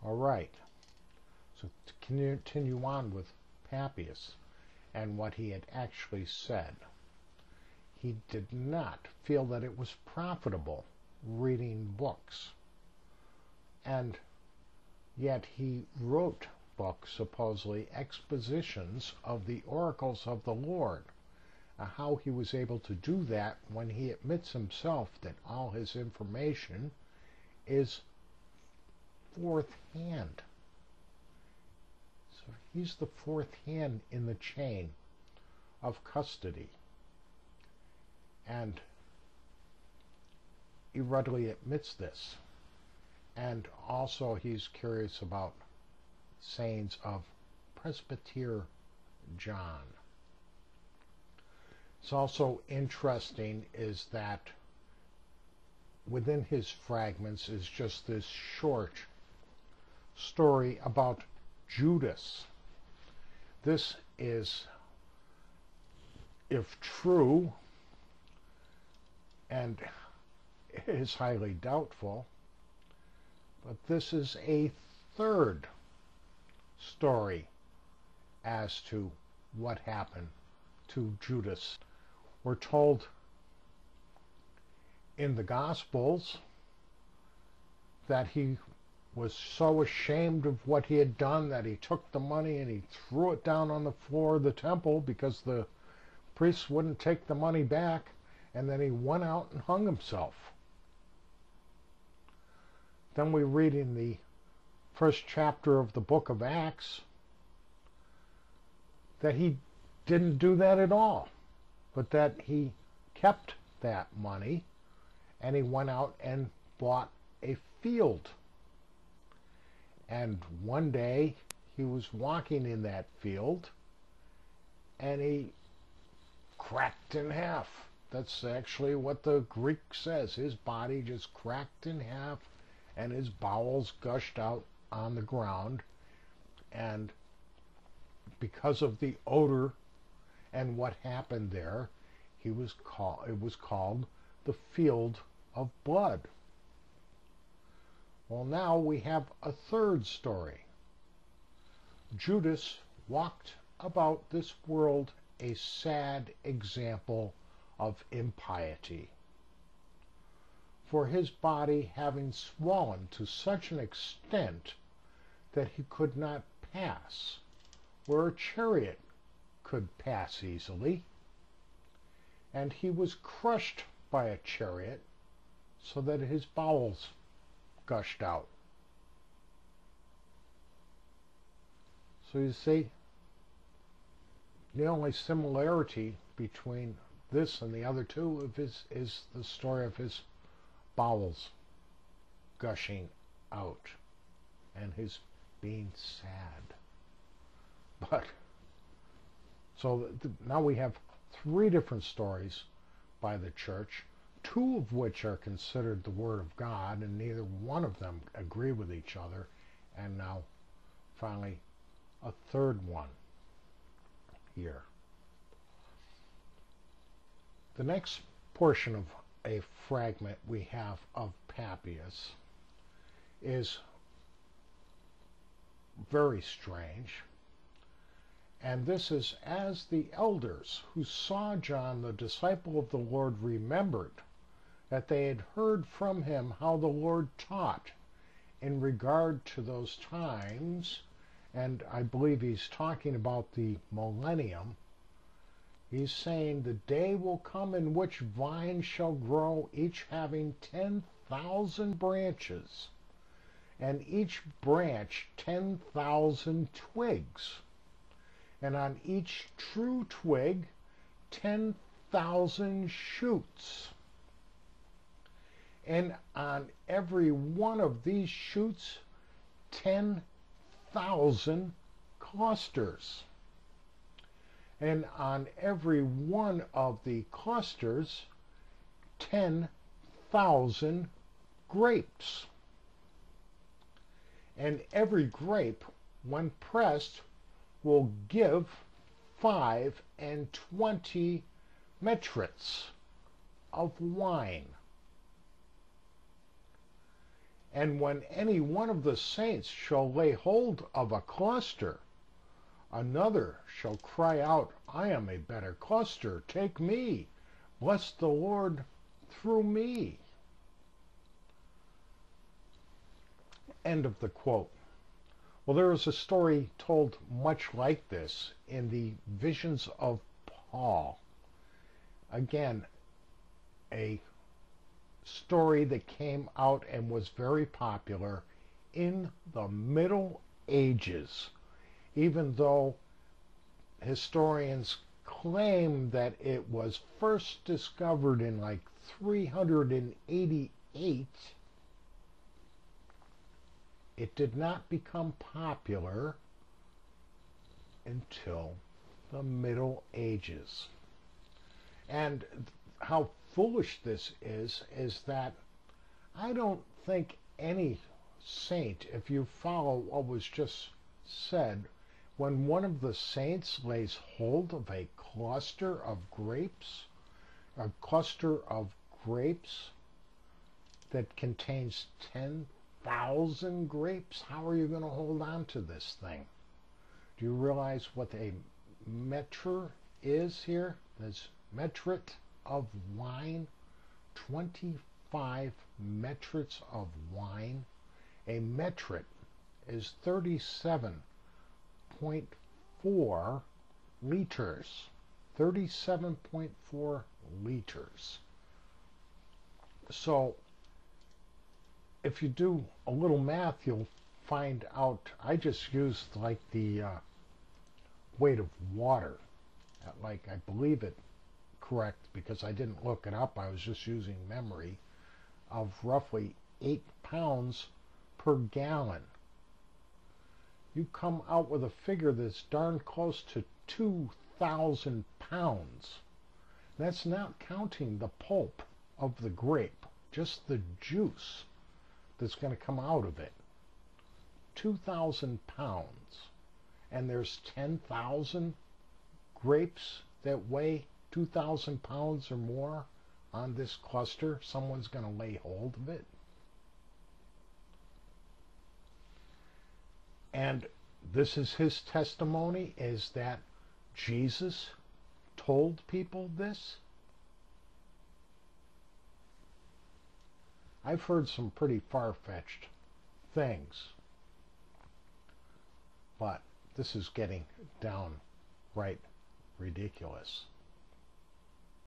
All right. So to continue on with Papias and what he had actually said, he did not feel that it was profitable reading books. And yet he wrote books, supposedly expositions of the oracles of the Lord. How he was able to do that when he admits himself that all his information is fourth hand. So he's the fourth hand in the chain of custody. And he readily admits this. And also he's curious about sayings of Presbyter John. It's also interesting is that within his fragments is just this short story about Judas. This is, if true, and is highly doubtful, but this is a third story as to what happened to Judas. We're told in the Gospels that he was so ashamed of what he had done that he took the money and he threw it down on the floor of the temple because the priests wouldn't take the money back, and then he went out and hung himself. Then we read in the first chapter of the book of Acts that he didn't do that at all, but that he kept that money and he went out and bought a field. And one day he was walking in that field and he cracked in half. That's actually what the Greek says. His body just cracked in half and his bowels gushed out on the ground. And because of the odor and what happened there, it was called the field of blood. Well, now we have a third story. Judas walked about this world a sad example of impiety, for his body having swollen to such an extent that he could not pass where a chariot could pass easily, and he was crushed by a chariot so that his bowels gushed out. So you see, the only similarity between this and the other two is the story of his bowels gushing out and his being sad. But so now we have three different stories by the church, two of which are considered the Word of God, and neither one of them agree with each other, and now finally a third one here. The next portion of a fragment we have of Papias is very strange. And this is, as the elders who saw John, the disciple of the Lord, remembered that they had heard from him how the Lord taught in regard to those times, and I believe he's talking about the millennium. He's saying the day will come in which vines shall grow, each having 10,000 branches, and each branch 10,000 twigs. And on each true twig 10,000 shoots. And on every one of these shoots 10,000 clusters. And on every one of the clusters 10,000 grapes. And every grape, when pressed, will give 25 metretes of wine. And when any one of the saints shall lay hold of a cluster, another shall cry out, I am a better cluster, take me, bless the Lord through me. End of the quote. Well, there is a story told much like this in the Visions of Paul. Again, a story that came out and was very popular in the Middle Ages, even though historians claim that it was first discovered in like 388. It did not become popular until the Middle Ages. And how foolish this is that I don't think any saint, if you follow what was just said, when one of the saints lays hold of a cluster of grapes that contains 10,000 grapes, how are you going to hold on to this thing? Do you realize what a metre is here? There's metrete of wine, 25 metretes of wine. A metrete is 37.4 liters. 37.4 liters. So if you do a little math, you'll find out, I just used like the weight of water, like I believe it correct because I didn't look it up, I was just using memory, of roughly 8 pounds per gallon. You come out with a figure that's darn close to 2,000 pounds. That's not counting the pulp of the grape, just the juice that's going to come out of it. 2,000 pounds. And there's 10,000 grapes that weigh 2,000 pounds or more on this cluster. Someone's going to lay hold of it. And this is his testimony, is that Jesus told people this. I've heard some pretty far-fetched things, but this is getting downright ridiculous.